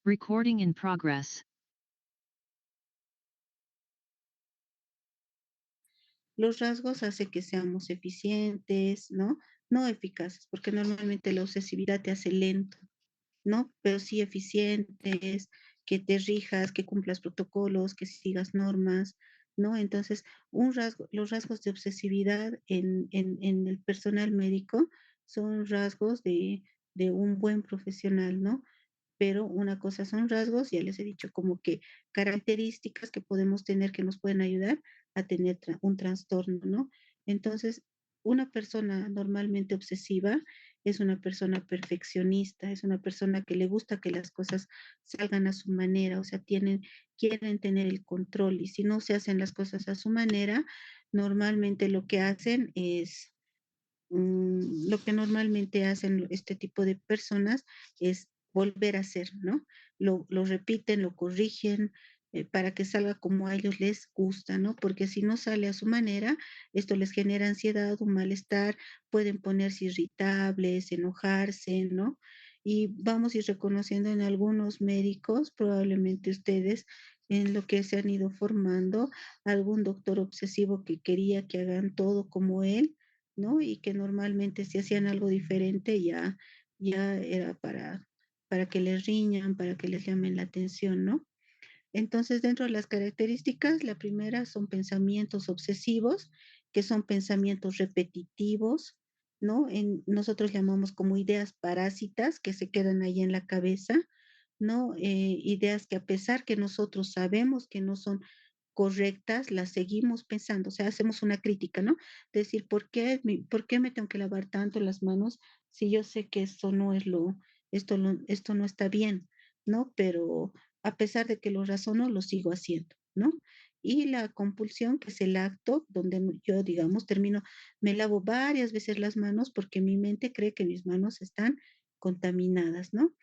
Recording in progress. Los rasgos hacen que seamos eficientes, ¿no? No eficaces, porque normalmente la obsesividad te hace lento, ¿no? Pero sí eficientes, que te rijas, que cumplas protocolos, que sigas normas, ¿no? Entonces, los rasgos de obsesividad en el personal médico son rasgos de un buen profesional, ¿no? Pero una cosa son rasgos, ya les he dicho, como que características que podemos tener que nos pueden ayudar a tener un trastorno, ¿no? Entonces, una persona normalmente obsesiva es una persona perfeccionista, es una persona que le gusta que las cosas salgan a su manera, o sea, quieren tener el control y si no se hacen las cosas a su manera, normalmente lo que hacen es lo que normalmente hacen este tipo de personas es volver a hacer, ¿no? Lo repiten, lo corrigen para que salga como a ellos les gusta, ¿no? Porque si no sale a su manera, esto les genera ansiedad, un malestar, pueden ponerse irritables, enojarse, ¿no? Y vamos a ir reconociendo en algunos médicos, probablemente ustedes, en lo que se han ido formando, algún doctor obsesivo que quería que hagan todo como él, ¿no? Y que normalmente si hacían algo diferente ya era para que les riñan, para que les llamen la atención, ¿no? Entonces, dentro de las características, la primera son pensamientos obsesivos, que son pensamientos repetitivos, ¿no? Nosotros llamamos como ideas parásitas que se quedan ahí en la cabeza, ¿no? Ideas que a pesar que nosotros sabemos que no son correctas, las seguimos pensando, o sea, hacemos una crítica, ¿no? Decir, ¿por qué me tengo que lavar tanto las manos si yo sé que esto no está bien, ¿no? Pero a pesar de que lo razono, lo sigo haciendo, ¿no? Y la compulsión, que es el acto donde yo, digamos, me lavo varias veces las manos porque mi mente cree que mis manos están contaminadas, ¿no?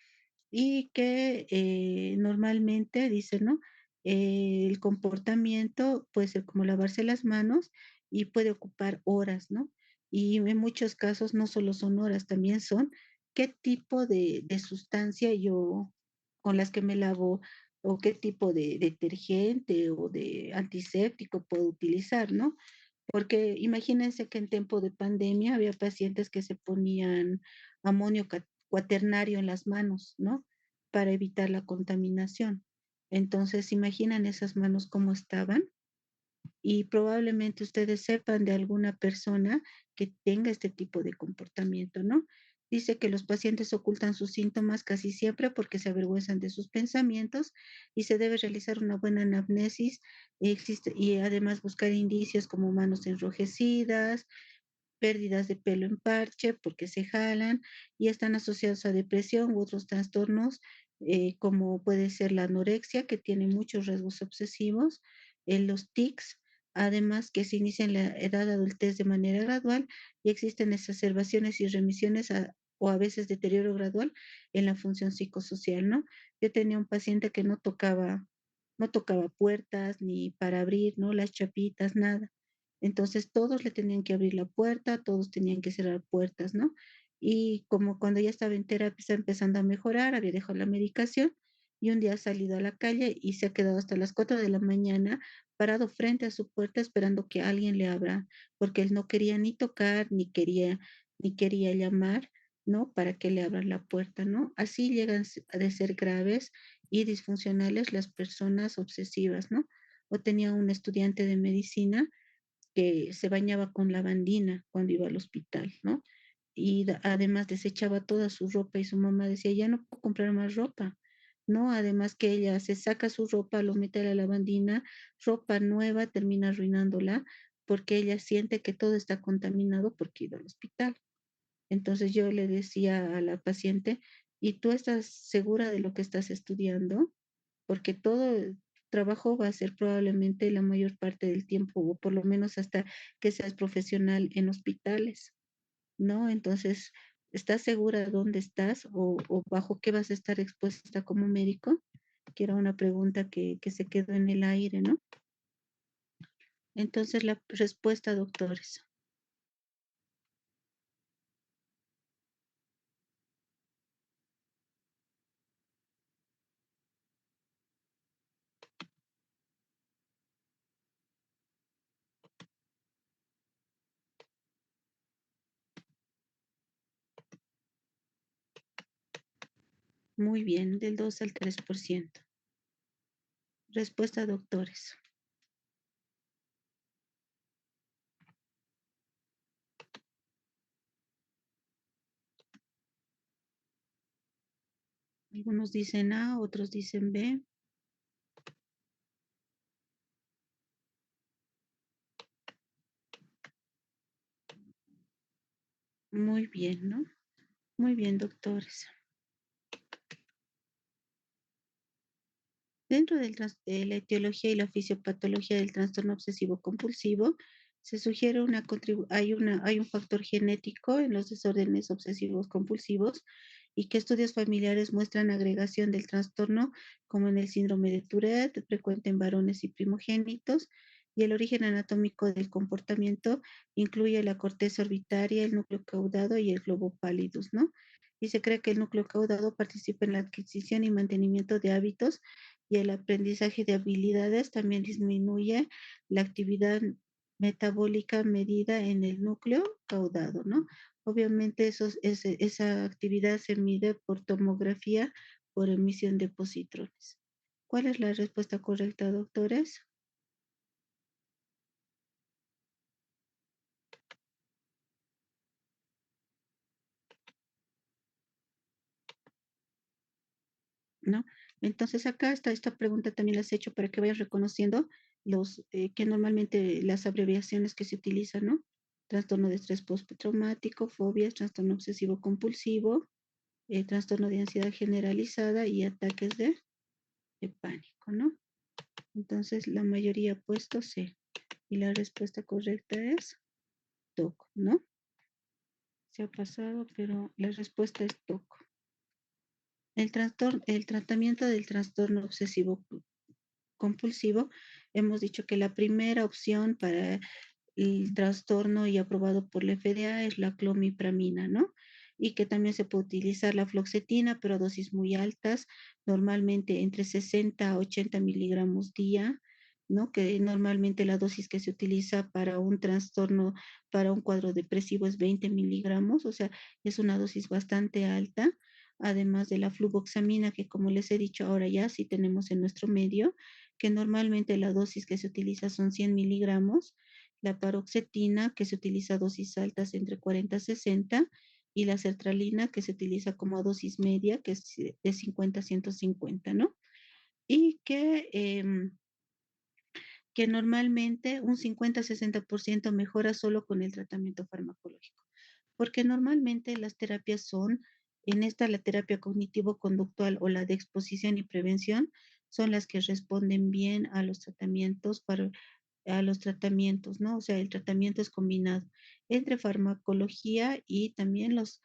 Y que normalmente dice, ¿no? El comportamiento puede ser como lavarse las manos y puede ocupar horas, ¿no? Y en muchos casos no solo son horas, también son qué tipo de sustancia yo con las que me lavo o qué tipo de detergente o de antiséptico puedo utilizar, ¿no? Porque imagínense que en tiempo de pandemia había pacientes que se ponían amonio cuaternario en las manos, ¿no? Para evitar la contaminación. Entonces, imaginan esas manos cómo estaban y probablemente ustedes sepan de alguna persona que tenga este tipo de comportamiento, ¿no? Dice que los pacientes ocultan sus síntomas casi siempre porque se avergüenzan de sus pensamientos y se debe realizar una buena anamnesis y además buscar indicios como manos enrojecidas, pérdidas de pelo en parche porque se jalan y están asociados a depresión u otros trastornos como puede ser la anorexia, que tiene muchos rasgos obsesivos, los tics, además que se inicia en la edad adultez de manera gradual y existen exacerbaciones y remisiones o a veces deterioro gradual en la función psicosocial, ¿no? Yo tenía un paciente que no tocaba puertas ni para abrir, ¿no? Las chapitas, nada. Entonces todos le tenían que abrir la puerta, todos tenían que cerrar puertas, ¿no? Y como cuando ya estaba en terapia, está empezando a mejorar, había dejado la medicación y un día ha salido a la calle y se ha quedado hasta las 4 de la mañana parado frente a su puerta esperando que alguien le abra, porque él no quería ni tocar, ni quería llamar, ¿no? Para que le abran la puerta, ¿no? Así llegan a de ser graves y disfuncionales las personas obsesivas, ¿no? O tenía un estudiante de medicina que se bañaba con lavandina cuando iba al hospital, ¿no? Y además desechaba toda su ropa y su mamá decía, ya no puedo comprar más ropa, ¿no? Además que ella se saca su ropa, lo mete a la lavandina, ropa nueva, termina arruinándola porque ella siente que todo está contaminado porque ha ido al hospital. Entonces yo le decía a la paciente, ¿y tú estás segura de lo que estás estudiando? Porque todo el trabajo va a ser probablemente la mayor parte del tiempo, o por lo menos hasta que seas profesional en hospitales, ¿no? Entonces, ¿estás segura de dónde estás o bajo qué vas a estar expuesta como médico? Que era una pregunta que se quedó en el aire, ¿no? Entonces, la respuesta, doctores. Muy bien, del 2 al 3%. Respuesta, doctores. Algunos dicen A, otros dicen B. Muy bien, ¿no? Muy bien, doctores. Dentro de la etiología y la fisiopatología del trastorno obsesivo compulsivo, se sugiere hay un factor genético en los desórdenes obsesivos compulsivos y que estudios familiares muestran agregación del trastorno como en el síndrome de Tourette, frecuente en varones y primogénitos, y el origen anatómico del comportamiento incluye la corteza orbitaria, el núcleo caudado y el globo pallidus, ¿no? Y se cree que el núcleo caudado participa en la adquisición y mantenimiento de hábitos y el aprendizaje de habilidades. También disminuye la actividad metabólica medida en el núcleo caudado, ¿no? Obviamente esa actividad se mide por tomografía por emisión de positrones. ¿Cuál es la respuesta correcta, doctores? ¿No? Entonces acá está esta pregunta también las he hecho para que vayas reconociendo que normalmente las abreviaciones que se utilizan, ¿no? Trastorno de estrés postraumático, fobias, trastorno obsesivo compulsivo, trastorno de ansiedad generalizada y ataques de pánico, ¿no? Entonces la mayoría ha puesto C y la respuesta correcta es TOC, ¿no? Se ha pasado, pero la respuesta es TOC. El tratamiento del trastorno obsesivo compulsivo, hemos dicho que la primera opción para el trastorno y aprobado por la FDA es la clomipramina, ¿no? Y que también se puede utilizar la fluoxetina, pero a dosis muy altas, normalmente entre 60 a 80 miligramos día, ¿no? Que normalmente la dosis que se utiliza para un trastorno, para un cuadro depresivo es 20 miligramos, o sea, es una dosis bastante alta, además de la fluvoxamina, que como les he dicho ahora ya sí tenemos en nuestro medio, que normalmente la dosis que se utiliza son 100 miligramos, la paroxetina, que se utiliza a dosis altas entre 40 y 60, y la sertralina, que se utiliza como a dosis media, que es de 50 a 150, ¿no? Y que normalmente un 50-60% mejora solo con el tratamiento farmacológico, porque normalmente las terapias son, en esta la terapia cognitivo-conductual o la de exposición y prevención, son las que responden bien a los tratamientos ¿no? O sea, el tratamiento es combinado entre farmacología y también las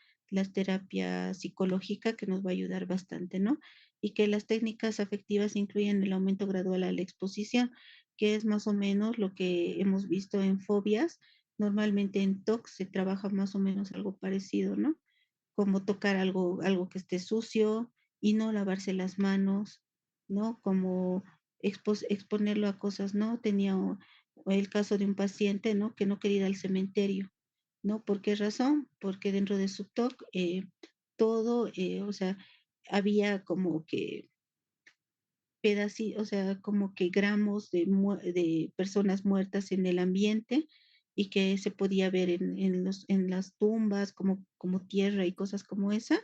terapias psicológicas que nos va a ayudar bastante, ¿no? Y que las técnicas afectivas incluyen el aumento gradual a la exposición, que es más o menos lo que hemos visto en fobias. Normalmente en TOC se trabaja más o menos algo parecido, ¿no? Como tocar algo que esté sucio y no lavarse las manos, ¿no? Como exponerlo a cosas, ¿no? Tenía el caso de un paciente, ¿no? Que no quería ir al cementerio, ¿no? ¿Por qué razón? Porque dentro de su TOC todo, o sea, había como que pedacitos, o sea, como que gramos de personas muertas en el ambiente y que se podía ver en las tumbas como tierra y cosas como esa,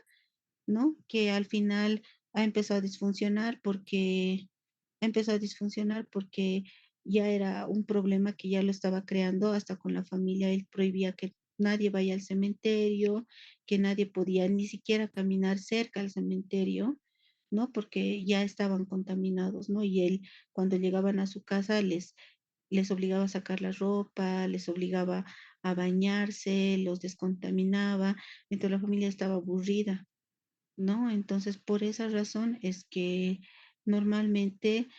¿no? Que al final ha empezado a disfuncionar porque ya era un problema que ya lo estaba creando hasta con la familia. Él prohibía que nadie vaya al cementerio, que nadie podía ni siquiera caminar cerca al cementerio, ¿no? Porque ya estaban contaminados, ¿no? Y él, cuando llegaban a su casa, les obligaba a sacar la ropa, les obligaba a bañarse, los descontaminaba, entonces la familia estaba aburrida, ¿no? Entonces, por esa razón es que normalmente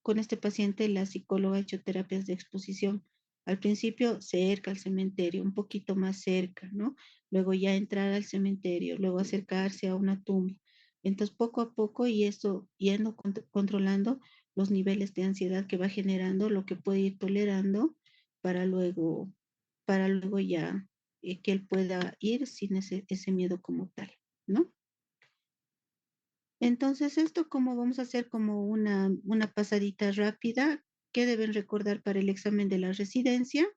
con este paciente la psicóloga ha hecho terapias de exposición. Al principio cerca al cementerio, un poquito más cerca, ¿no? Luego ya entrar al cementerio, luego acercarse a una tumba. Entonces, poco a poco y esto yendo controlando los niveles de ansiedad que va generando, lo que puede ir tolerando para luego, para luego ya que él pueda ir sin ese miedo como tal, ¿no? Entonces, esto como vamos a hacer como una pasadita rápida, ¿qué deben recordar para el examen de la residencia?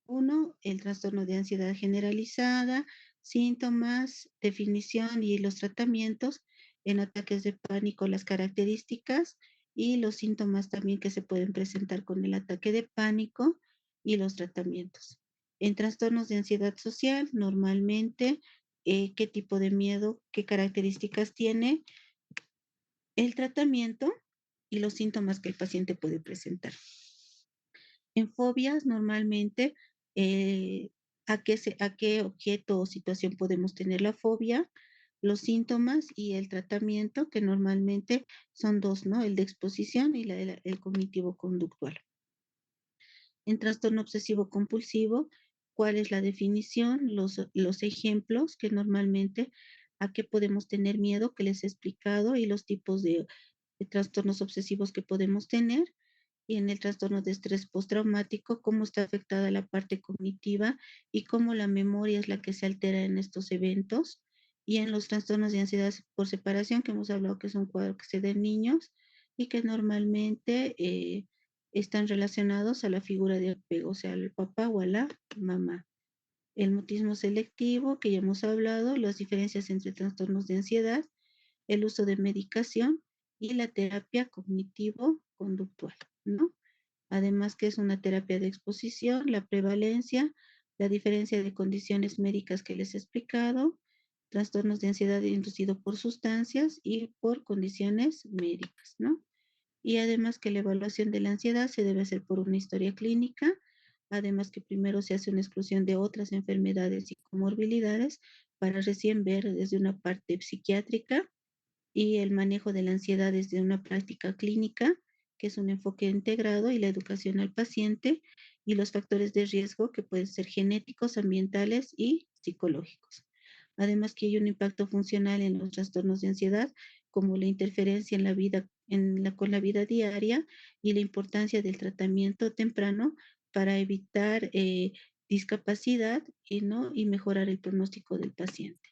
Uno, el trastorno de ansiedad generalizada, síntomas, definición y los tratamientos en ataques de pánico, las características y los síntomas también que se pueden presentar con el ataque de pánico y los tratamientos. En trastornos de ansiedad social, normalmente, qué tipo de miedo, qué características tiene, el tratamiento y los síntomas que el paciente puede presentar. En fobias, normalmente, eh, a qué objeto o situación podemos tener la fobia, los síntomas y el tratamiento, que normalmente son dos, ¿no? El de exposición y el cognitivo conductual. En trastorno obsesivo compulsivo, ¿cuál es la definición? Los ejemplos que normalmente a qué podemos tener miedo, que les he explicado, y los tipos de trastornos obsesivos que podemos tener y en el trastorno de estrés postraumático, cómo está afectada la parte cognitiva y cómo la memoria es la que se altera en estos eventos. Y en los trastornos de ansiedad por separación, que hemos hablado que es un cuadro que se da en niños y que normalmente están relacionados a la figura de apego, o sea, al papá o a la mamá. El mutismo selectivo, que ya hemos hablado, las diferencias entre trastornos de ansiedad, el uso de medicación y la terapia cognitivo-conductual, ¿no? Además que es una terapia de exposición, la prevalencia, la diferencia de condiciones médicas que les he explicado, trastornos de ansiedad inducido por sustancias y por condiciones médicas, ¿no? Y además que la evaluación de la ansiedad se debe hacer por una historia clínica, además que primero se hace una exclusión de otras enfermedades y comorbilidades para recién ver desde una parte psiquiátrica y el manejo de la ansiedad desde una práctica clínica, que es un enfoque integrado, y la educación al paciente y los factores de riesgo que pueden ser genéticos, ambientales y psicológicos. Además que hay un impacto funcional en los trastornos de ansiedad, como la interferencia en la vida, con la vida diaria y la importancia del tratamiento temprano para evitar discapacidad y, ¿no? y mejorar el pronóstico del paciente.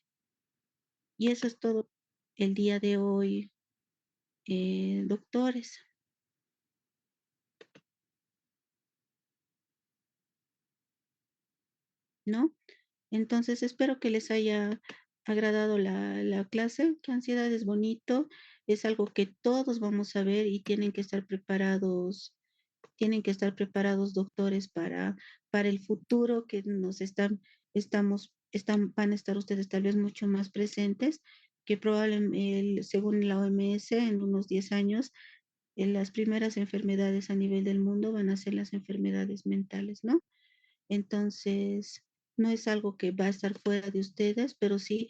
Y eso es todo el día de hoy, doctores, ¿no? Entonces espero que les haya agradado la clase, que ansiedad es bonito, es algo que todos vamos a ver y tienen que estar preparados, doctores, para el futuro que van a estar ustedes tal vez mucho más presentes, que probablemente, según la OMS, en unos 10 años, las primeras enfermedades a nivel del mundo van a ser las enfermedades mentales, ¿no? Entonces, no es algo que va a estar fuera de ustedes, pero sí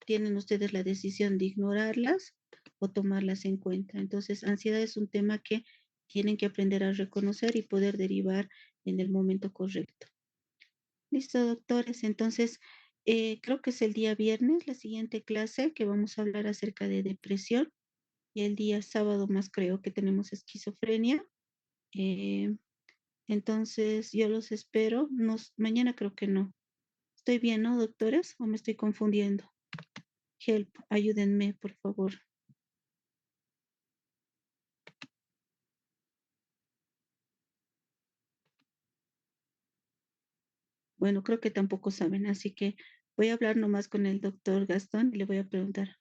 tienen ustedes la decisión de ignorarlas o tomarlas en cuenta. Entonces, ansiedad es un tema que tienen que aprender a reconocer y poder derivar en el momento correcto. Listo, doctores. Entonces, creo que es el día viernes, la siguiente clase, que vamos a hablar acerca de depresión. Y el día sábado más creo que tenemos esquizofrenia. Eh, entonces, yo los espero. Mañana creo que no. ¿Estoy bien, no, doctores? ¿O me estoy confundiendo? Help, ayúdenme, por favor. Bueno, creo que tampoco saben, así que voy a hablar nomás con el doctor Gastón y le voy a preguntar.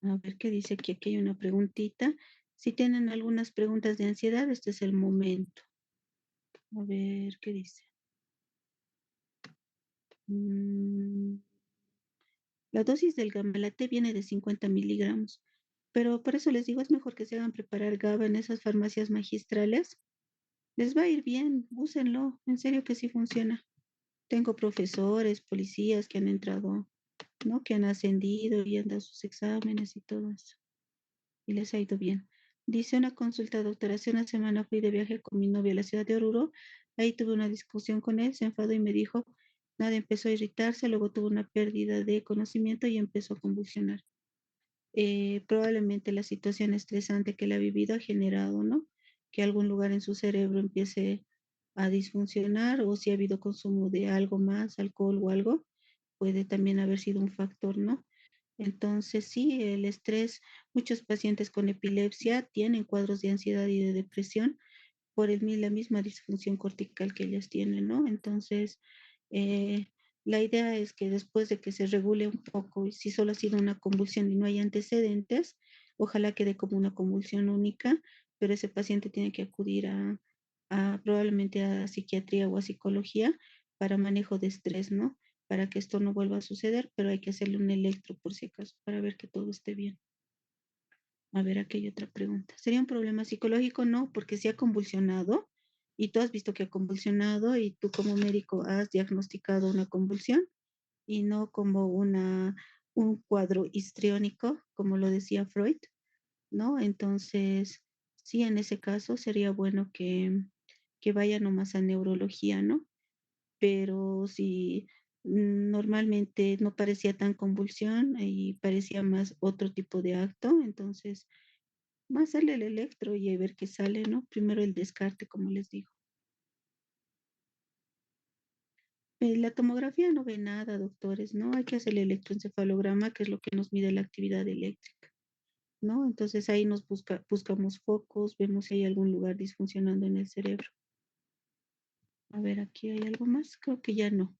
A ver qué dice aquí. Aquí hay una preguntita. Si tienen algunas preguntas de ansiedad, este es el momento. A ver qué dice. Mm, la dosis del gamalate viene de 50 miligramos, pero por eso les digo, es mejor que se hagan preparar GABA en esas farmacias magistrales. Les va a ir bien, úsenlo, en serio que sí funciona. Tengo profesores, policías que han entrado, ¿no? Que han ascendido y han dado sus exámenes y todo eso. Y les ha ido bien. Dice una consulta, doctora, hace una semana fui de viaje con mi novio a la ciudad de Oruro. Ahí tuve una discusión con él, se enfadó y me dijo, nada, empezó a irritarse, luego tuvo una pérdida de conocimiento y empezó a convulsionar. Probablemente la situación estresante que él ha vivido ha generado, ¿no? Que algún lugar en su cerebro empiece a disfuncionar o si ha habido consumo de algo más, alcohol o algo, puede también haber sido un factor, ¿no? Entonces, sí, el estrés, muchos pacientes con epilepsia tienen cuadros de ansiedad y de depresión por la misma disfunción cortical que ellas tienen, ¿no? Entonces, eh, la idea es que después de que se regule un poco, y si solo ha sido una convulsión y no hay antecedentes, ojalá quede como una convulsión única, pero ese paciente tiene que acudir a probablemente a psiquiatría o a psicología para manejo de estrés, ¿no? Para que esto no vuelva a suceder, pero hay que hacerle un electro por si acaso, para ver que todo esté bien. A ver, aquí hay otra pregunta. ¿Sería un problema psicológico? No, porque si ha convulsionado y tú has visto que ha convulsionado y tú como médico has diagnosticado una convulsión y no como un cuadro histriónico, como lo decía Freud, ¿no? Entonces, sí, en ese caso sería bueno que vaya nomás a neurología, ¿no? Pero si normalmente no parecía tan convulsión y parecía más otro tipo de acto, entonces más hacerle el electro y a ver qué sale, ¿no? Primero el descarte, como les digo. La tomografía no ve nada, doctores, ¿no? Hay que hacer el electroencefalograma, que es lo que nos mide la actividad eléctrica, ¿no? Entonces ahí buscamos focos, vemos si hay algún lugar disfuncionando en el cerebro. A ver, aquí hay algo más, creo que ya no.